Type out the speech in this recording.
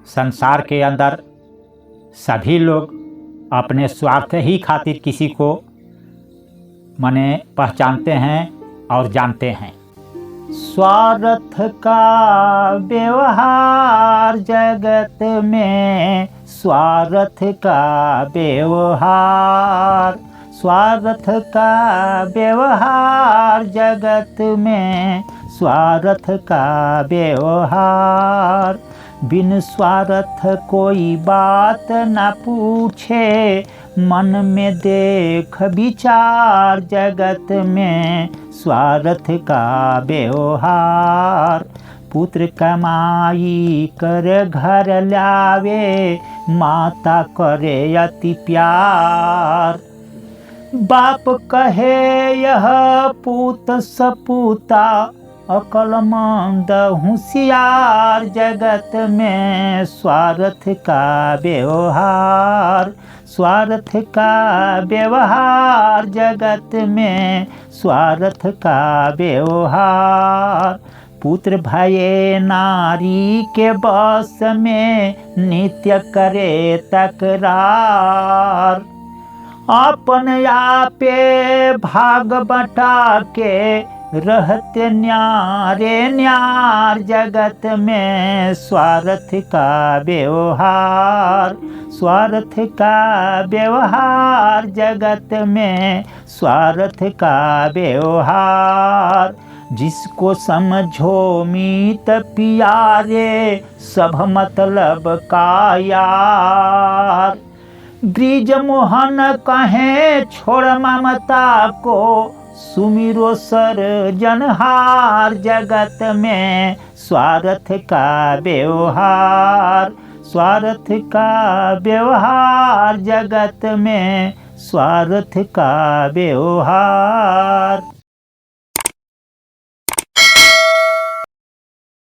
संसार के अंदर सभी लोग अपने स्वार्थ ही खातिर किसी को माने पहचानते हैं और जानते हैं। स्वार्थ का व्यवहार जगत में, स्वार्थ का व्यवहार, स्वार्थ का व्यवहार जगत में, स्वार्थ का व्यवहार। बिन स्वार्थ कोई बात न पूछे, मन में देख विचार जगत में, स्वार्थ का व्यवहार। पुत्र कमाई कर घर लावे, माता करे अति प्यार। बाप कहे यह पूत सपूता, अकलमंद होशियार जगत में, स्वार्थ का व्यवहार, स्वार्थ का व्यवहार जगत में, स्वार्थ का व्यवहार। पुत्र भये नारी के बस में, नित्य करे तकरार। अपन आपे भाग बटा के, रहते न्यारे न्यार जगत में, स्वार्थ का व्यवहार, स्वार्थ का व्यवहार जगत में, स्वार्थ का व्यवहार। जिसको समझो मीत प्यारे, सब मतलब का यार। ब्रिज मोहन कहे छोड़ ममता को, सुमिरो सर्जनहार जगत में, स्वार्थ का व्यवहार, स्वार्थ का व्यवहार जगत में, स्वार्थ का व्यवहार।